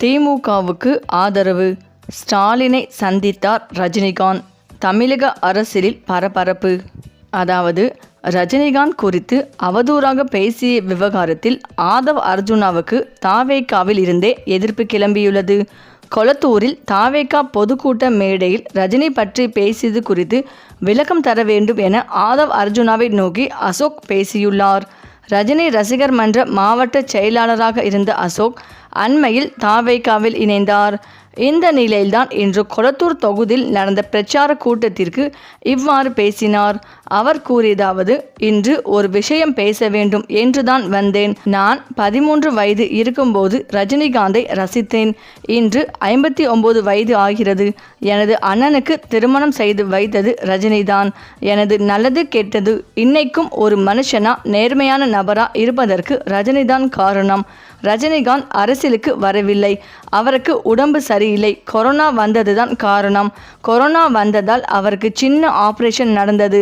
திமுகவுக்கு ஆதரவு. ஸ்டாலினை சந்தித்தார் ரஜினிகாந்த். தமிழக அரசியலில் பரபரப்பு. அதாவது ரஜினிகாந்த் குறித்து அவதூறாக பேசிய விவகாரத்தில் ஆதவ் அர்ஜுனாவுக்கு தாவேகாவில் இருந்தே எதிர்ப்பு கிளம்பியுள்ளது. கொளத்தூரில் தாவேகா பொதுக்கூட்ட மேடையில் ரஜினி பற்றி பேசியது குறித்து விளக்கம் தர வேண்டும் என ஆதவ் அர்ஜுனாவை நோக்கி அசோக் பேசியுள்ளார். ரஜினி ரசிகர் மன்ற மாவட்ட செயலாளராக இருந்த அசோக் அண்மையில் தாவேகாவில் இணைந்தார். இந்த நிலையில்தான் இன்று கொளத்தூர் தொகுதியில் நடந்த பிரச்சார கூட்டத்திற்கு இவ்வாறு பேசினார். அவர் கூறியதாவது: இன்று ஒரு விஷயம் பேச வேண்டும் என்றுதான் வந்தேன். நான் 13 வயது இருக்கும்போது ரஜினிகாந்தை ரசித்தேன். இன்று 59 வயது ஆகிறது. எனது அண்ணனுக்கு திருமணம் செய்து வைத்தது ரஜினிதான். எனது நல்லது கெட்டது இன்னைக்கும் ஒரு மனுஷனா நேர்மையான நபரா இருப்பதற்கு ரஜினிதான் காரணம். ரஜினிகாந்த் அரசியலுக்கு வரவில்லை. அவருக்கு உடம்பு சரியில்லை. கொரோனா வந்ததுதான் காரணம். கொரோனா வந்ததால் அவருக்கு சின்ன ஆபரேஷன் நடந்தது.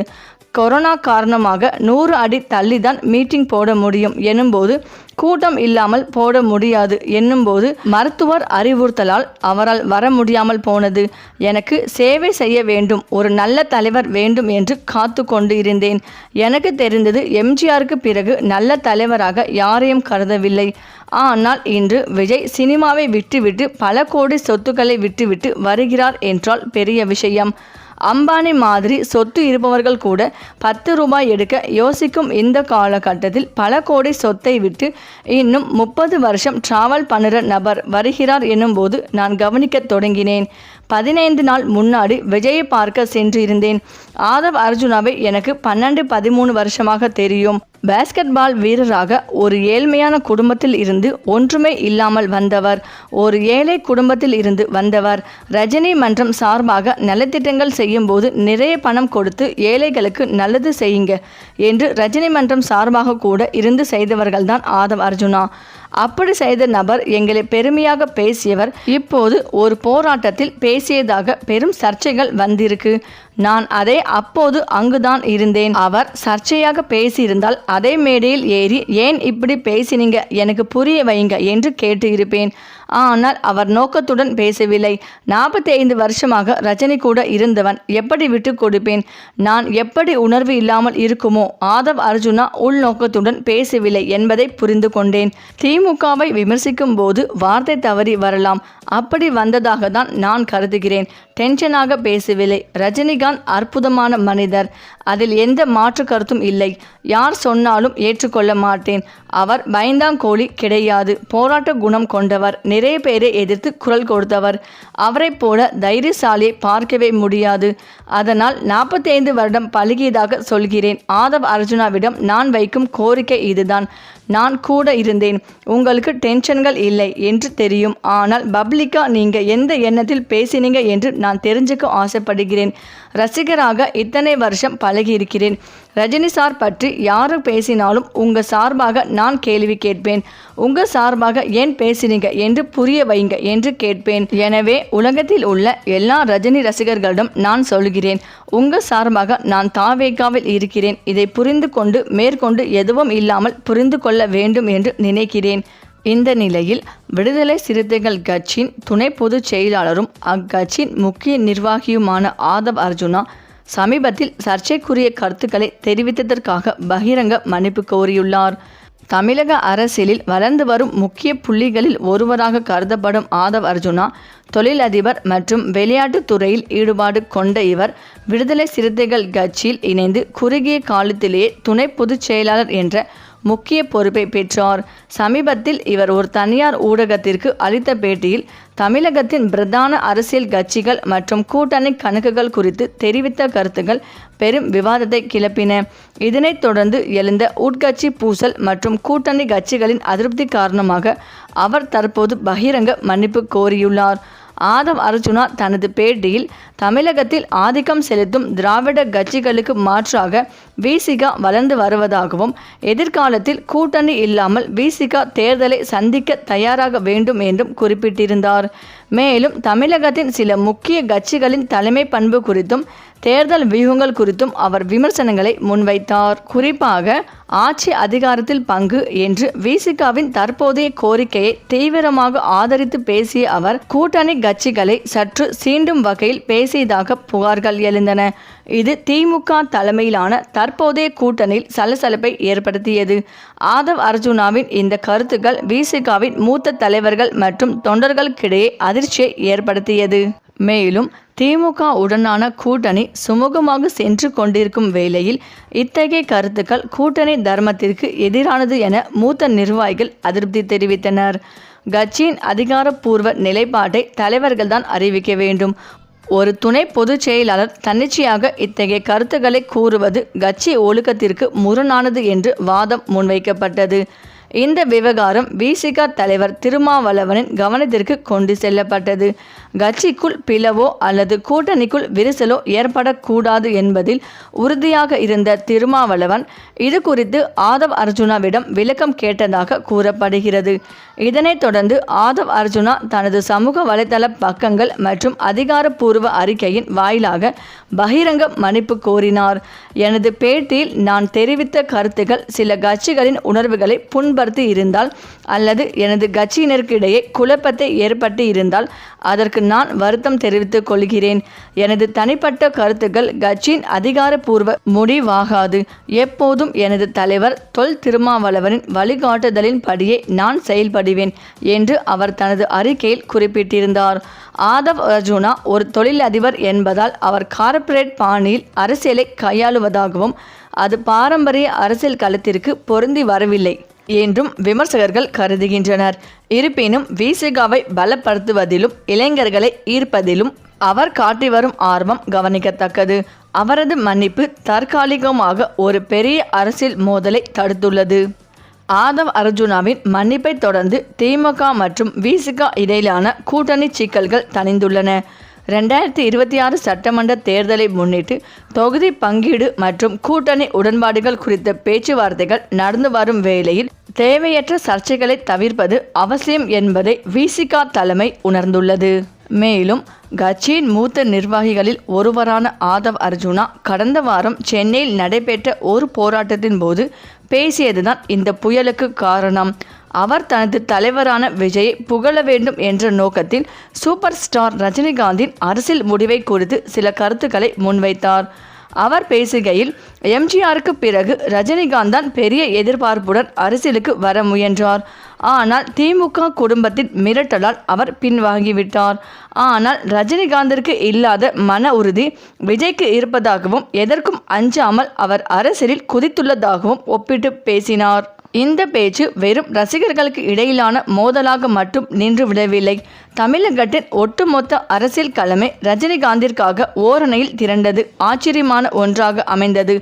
கொரோனா காரணமாக 100 அடி தள்ளிதான் மீட்டிங் போட முடியும் எனும்போது, கூட்டம் இல்லாமல் போட முடியாது என்னும்போது மருத்துவர் அறிவுறுத்தலால் அவரால் வர முடியாமல் போனது. எனக்கு சேவை செய்ய வேண்டும், ஒரு நல்ல தலைவர் வேண்டும் என்று காத்து கொண்டு இருந்தேன். எனக்கு தெரிந்தது எம்ஜிஆருக்கு பிறகு நல்ல தலைவராக யாரையும் கருதவில்லை. ஆனால் இன்று விஜய் சினிமாவை விட்டுவிட்டு பல கோடி சொத்துக்களை விட்டுவிட்டு வருகிறார் என்றால் பெரிய விஷயம். அம்பானி மாதிரி சொத்து இருப்பவர்கள் கூட 10 ரூபாய் எடுக்க யோசிக்கும் இந்த காலகட்டத்தில் பல கோடி சொத்தை விட்டு இன்னும் 30 வருஷம் டிராவல் பண்ணுற நபர் வருகிறார் எனும்போது நான் கவனிக்க தொடங்கினேன். 15 நாள் முன்னாடி விஜயை பார்க்க சென்றிருந்தேன். ஆதவ் அர்ஜுனாவை எனக்கு 12-13 வருஷமாக தெரியும். பேஸ்கெட் பால் வீரராக ஒரு ஏழ்மையான குடும்பத்தில் இருந்து ஒன்றுமே இல்லாமல் வந்தவர். ஒரு ஏழை குடும்பத்தில் இருந்து வந்தவர். ரஜினி மன்றம் சார்பாக நலத்திட்டங்கள் செய்யும் போது நிறைய பணம் கொடுத்து ஏழைகளுக்கு நல்லது செய்யுங்க என்று ரஜினி மன்றம் சார்பாக கூட இருந்து செய்தவர்கள்தான் ஆதவ் அர்ஜுனா. அப்படி செய்த நபர் எங்களை பெருமையாக பேசியவர் இப்போது ஒரு போராட்டத்தில் பேசியதாக பெரும் சர்ச்சைகள் வந்திருக்கு. நான் அப்போது அங்குதான் இருந்தேன். அவர் சர்ச்சையாக பேசியிருந்தால் அதே மேடையில் ஏறி ஏன் இப்படி பேசினீங்க, எனக்கு புரிய வைங்க என்று கேட்டு இருப்பேன். ஆனால் அவர் நோக்கத்துடன் பேசவில்லை. 45 வருஷமாக ரஜினி கூட இருந்தவன் எப்படி விட்டு கொடுப்பேன்? நான் எப்படி உணர்வு இல்லாமல் இருக்குமோ ஆதவ் அர்ஜுனா உள்நோக்கத்துடன் பேசவில்லை என்பதை புரிந்து கொண்டேன். திமுகவை விமர்சிக்கும் போது வார்த்தை தவறி வரலாம். அப்படி வந்ததாக தான் நான் கருதுகிறேன். டென்ஷனாக பேசவில்லை. ரஜினிகாந்த் அற்புதமான மனிதர், அதில் எந்த மாற்று கருத்தும் இல்லை. யார் சொன்னாலும் ஏற்றுக்கொள்ள மாட்டேன். அவர் பயந்தாங்கோழி கிடையாது. போராட்ட குணம் கொண்டவர். நிறைய பேரை எதிர்த்து குரல் கொடுத்தவர். அவரை போல தைரியசாலியை பார்க்கவே முடியாது. அதனால் 45 வருடம் பழகியதாக சொல்கிறேன். ஆதவ் அர்ஜுனாவிடம் நான் வைக்கும் கோரிக்கை இதுதான். நான் கூட இருந்தேன். உங்களுக்கு டென்ஷன்கள் இல்லை என்று தெரியும். ஆனால் பப்ளிக்கா நீங்க எந்த எண்ணத்தில் பேசினீங்க என்று நான் தெரிஞ்சுக்க ஆசைப்படுகிறேன். ரசிகராக இத்தனை வருஷம் பழகி இருக்கிறேன். ரஜினி சார் பற்றி யாரு பேசினாலும் உங்க சார்பாக நான் கேள்வி கேட்பேன். உங்க சார்பாக ஏன் பேசினீங்க என்று புரிய வைங்க என்று கேட்பேன். எனவே உலகத்தில் உள்ள எல்லா ரஜினி ரசிகர்களிடம் நான் சொல்கிறேன், உங்க சார்பாக நான் தாவேகாவில் இருக்கிறேன். இதை புரிந்து கொண்டு மேற்கொண்டு எதுவும் இல்லாமல் புரிந்து கொள்ள வேண்டும் என்று நினைக்கிறேன். இந்த நிலையில் விடுதலை சிறுத்தைகள் கட்சியின் துணை பொதுச் செயலாளரும் அக்கட்சியின் முக்கிய நிர்வாகியுமான ஆதவ் அர்ஜுனா சமீபத்தில் சர்ச்சைக்குரிய கருத்துக்களை தெரிவித்ததற்காக பகிரங்க மன்னிப்பு கோரியுள்ளார். தமிழக அரசியலில் வளர்ந்து வரும் முக்கிய புள்ளிகளில் ஒருவராக கருதப்படும் ஆதவ் அர்ஜுனா தொழிலதிபர் மற்றும் விளையாட்டுத் துறையில் ஈடுபாடு கொண்ட இவர் விடுதலை சிறுத்தைகள் கட்சியில் இணைந்து குறுகிய காலத்திலேயே துணை பொதுச் செயலாளர் என்ற முக்கிய பொறுப்பை பெற்றார். சமீபத்தில் இவர் ஒரு தனியார் ஊடகத்திற்கு அளித்த பேட்டியில் தமிழகத்தின் பிரதான அரசியல் கட்சிகள் மற்றும் கூட்டணி கணக்குகள் குறித்து தெரிவித்த கருத்துக்கள் பெரும் விவாதத்தை கிளப்பின. இதனைத் தொடர்ந்து எழுந்த உட்கட்சி பூசல் மற்றும் கூட்டணி கட்சிகளின் அதிருப்தி காரணமாக அவர் தற்போது பகிரங்க மன்னிப்பு கோரியுள்ளார். ஆதவ் அர்ஜுனா தனது பேட்டியில் தமிழகத்தில் ஆதிக்கம் செலுத்தும் திராவிட கட்சிகளுக்கு மாற்றாக விசிக வளர்ந்து வருவதாகவும் எதிர்காலத்தில் கூட்டணி இல்லாமல் விசிக தேர்தலை சந்திக்க தயாராக வேண்டும் என்றும் குறிப்பிட்டிருந்தார். மேலும் தமிழகத்தின் சில முக்கிய கட்சிகளின் தலைமை பண்பு குறித்தும் தேர்தல் வியூகங்கள் குறித்தும் அவர் விமர்சனங்களை முன்வைத்தார். குறிப்பாக ஆட்சி அதிகாரத்தில் பங்கு என்று விசிகாவின் தற்போதைய கோரிக்கையை தீவிரமாக ஆதரித்து பேசிய அவர் கூட்டணி கட்சிகளை சற்று சீண்டும் வகையில் பேசியதாக புகார்கள் எழுந்தன. இது திமுக தலைமையிலான தற்போதைய கூட்டணியில் சலசலப்பை ஏற்படுத்தியது. ஆதவ் அர்ஜுனாவின் இந்த கருத்துக்கள் விசிகாவின் மூத்த தலைவர்கள் மற்றும் தொண்டர்களுக்கிடையே அதிர்ச்சியை ஏற்படுத்தியது. மேலும் திமுக உடனான கூட்டணி சுமூகமாக சென்று கொண்டிருக்கும் வேளையில் இத்தகைய கருத்துக்கள் கூட்டணி தர்மத்திற்கு எதிரானது என மூத்த நிர்வாகிகள் அதிருப்தி தெரிவித்தனர். கட்சியின் அதிகாரப்பூர்வ நிலைப்பாட்டை தலைவர்கள்தான் அறிவிக்க வேண்டும். ஒரு துணை பொதுச் செயலாளர் தன்னிச்சையாக இத்தகைய கருத்துக்களை கூறுவது கட்சி ஒழுக்கத்திற்கு முரணானது என்று வாதம் முன்வைக்கப்பட்டது. இந்த விவகாரம் விசிக தலைவர் திருமாவளவனின் கவனத்திற்கு கொண்டு செல்லப்பட்டது. கட்சிக்குள் பிளவோ அல்லது கூட்டணிக்குள் விரிசலோ ஏற்படக்கூடாது என்பதில் உறுதியாக இருந்த திருமாவளவன் இது குறித்து ஆதவ் அர்ஜுனாவிடம் விளக்கம் கேட்டதாக கூறப்படுகிறது. இதனைத் தொடர்ந்து ஆதவ் அர்ஜுனா தனது சமூக வலைதள பக்கங்கள் மற்றும் அதிகாரப்பூர்வ அறிக்கையின் வாயிலாக பகிரங்க மன்னிப்பு கோரினார். எனது பேட்டியில் நான் தெரிவித்த கருத்துக்கள் சில கட்சிகளின் உணர்வுகளை புண்படுத்தி இருந்தால் அல்லது எனது கட்சியினருக்கிடையே குழப்பத்தை ஏற்படுத்தி இருந்தால் அதற்கு நான் வருத்தம் தெரிவித்துக் கொள்கிறேன். எனது தனிப்பட்ட கருத்துக்கள் கட்சியின் அதிகாரப்பூர்வ முடிவாகாது. எப்போதும் எனது தலைவர் தொல் திருமாவளவனின் வழிகாட்டுதலின் படியே நான் செயல்படுவேன் என்று அவர் தனது அறிக்கையில் குறிப்பிட்டிருந்தார். ஆதவ் அர்ஜுனா ஒரு தொழிலதிபர் என்பதால் அவர் கார்ப்பரேட் பாணியில் அரசியலை கையாளுவதாகவும் அது பாரம்பரிய அரசியல் களத்திற்கு பொருந்தி வரவில்லை என்றும் விமர்சகர்கள் கருதுகின்றனர். இருப்பினும் விசிகாவை பலப்படுத்துவதிலும் இளைஞர்களை ஈர்ப்பதிலும் அவர் காட்டி வரும் ஆர்வம் கவனிக்கத்தக்கது. அவரது மன்னிப்பு தற்காலிகமாக ஒரு பெரிய அரசியல் மோதலை தடுத்துள்ளது. ஆதவ் அர்ஜுனாவின் மன்னிப்பை தொடர்ந்து திமுக மற்றும் விசிக இடையிலான கூட்டணி சிக்கல்கள் தணிந்துள்ளன. 2026 சட்டமன்ற தேர்தலை முன்னிட்டு தொகுதி பங்கீடு மற்றும் கூட்டணி உடன்பாடுகள் குறித்த பேச்சுவார்த்தைகள் நடந்து வரும் வேளையில் தேவையற்ற சர்ச்சைகளை தவிர்ப்பது அவசியம் என்பதை விசிக தலைமை உணர்ந்துள்ளது. மேலும் கட்சியின் மூத்த நிர்வாகிகளில் ஒருவரான ஆதவ் அர்ஜுனா கடந்த வாரம் சென்னையில் நடைபெற்ற ஒரு போராட்டத்தின் போது பேசியதுதான் இந்த புயலுக்கு காரணம். அவர் தனது தலைவரான விஜயை புகழ வேண்டும் என்ற நோக்கத்தில் சூப்பர் ஸ்டார் ரஜினிகாந்தின் அரசியல் முடிவை குறித்து சில கருத்துக்களை முன்வைத்தார். அவர் பேசுகையில் எம்ஜிஆருக்கு பிறகு ரஜினிகாந்த் தான் பெரிய எதிர்பார்ப்புடன் அரசியலுக்கு வர முயன்றார். ஆனால் திமுக குடும்பத்தின் மிரட்டலால் அவர் பின்வாங்கிவிட்டார். ஆனால் ரஜினிகாந்திற்கு இல்லாத மன உறுதி விஜய்க்கு இருப்பதாகவும் எதற்கும் அஞ்சாமல் அவர் அரசியலில் குதித்துள்ளதாகவும் ஒப்பிட்டு பேசினார். இந்த பேச்சு வெறும் ரசிகர்களுக்கு இடையிலான மோதலாக மட்டும் நின்று விடவில்லை. தமிழகத்தின் ஒட்டுமொத்த அரசியல் களமே ரஜினிகாந்திற்காக ஓரணையில் திரண்டது ஆச்சரியமான ஒன்றாக அமைந்தது.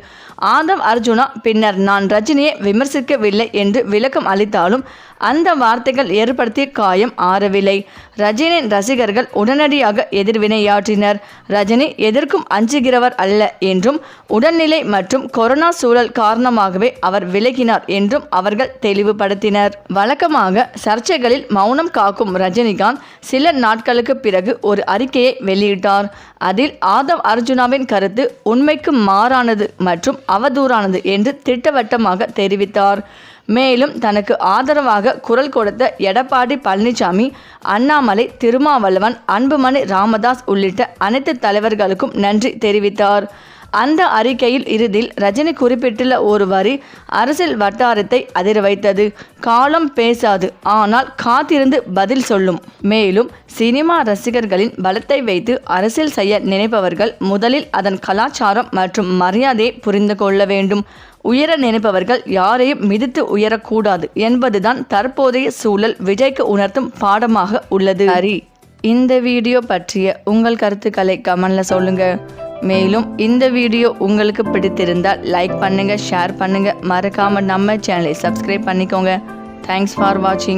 ஆதவ் அர்ஜுனா பின்னர் நான் ரஜினியை விமர்சிக்கவில்லை என்று விளக்கம் அளித்தாலும் அந்த வார்த்தைகள் ஏற்படுத்திய காயம் ஆறவில்லை. ரஜினியின் ரசிகர்கள் உடனடியாக எதிர்வினையாற்றினர். ரஜினி எதற்கும் அஞ்சுகிறவர் அல்ல என்றும் உடல்நிலை மற்றும் கொரோனா சூழல் காரணமாகவே அவர் விலகினார் என்றும் அவர்கள் தெளிவுபடுத்தினர். வழக்கமாக சர்ச்சைகளில் மௌனம் காக்கும் ரஜினிகாந்த் சில நாட்களுக்கு பிறகு ஒரு அறிக்கையை வெளியிட்டார். அதில் ஆதவ் அர்ஜுனாவின் கருத்து உண்மைக்கு மாறானது மற்றும் அவதூறானது என்று திட்டவட்டமாக தெரிவித்தார். மேலும் தனக்கு ஆதரவாக குரல் கொடுத்த எடப்பாடி பழனிசாமி, அண்ணாமலை, திருமாவளவன், அன்புமணி ராமதாஸ் உள்ளிட்ட அனைத்து தலைவர்களுக்கும் நன்றி தெரிவித்தார். அந்த அறிக்கையில் இறுதியில் ரஜினி குறிப்பிட்டுள்ள ஒரு வரி அரசியல் வட்டாரத்தை அதிர வைத்தது. காலம் பேசாது, ஆனால் காத்திருந்து பதில் சொல்லும். மேலும் சினிமா ரசிகர்களின் பலத்தை வைத்து அரசியல் செய்ய நினைப்பவர்கள் முதலில் அதன் கலாச்சாரம் மற்றும் மரியாதையை புரிந்து கொள்ள வேண்டும். உயர நினைப்பவர்கள் யாரையும் மிதித்து உயரக்கூடாது என்பதுதான் தற்போதைய சூழல் விஜய்க்கு உணர்த்தும் பாடமாக உள்ளது. சரி, இந்த வீடியோ பற்றிய உங்கள் கருத்துக்களை கமெண்ட்ல சொல்லுங்க. மேலும் இந்த வீடியோ உங்களுக்கு பிடித்திருந்தால் லைக் பண்ணுங்க, ஷேர் பண்ணுங்க, மறக்காம நம்ம சேனலை சப்ஸ்கிரைப் பண்ணிக்கோங்க. தேங்க்ஸ் ஃபார் வாட்சிங்.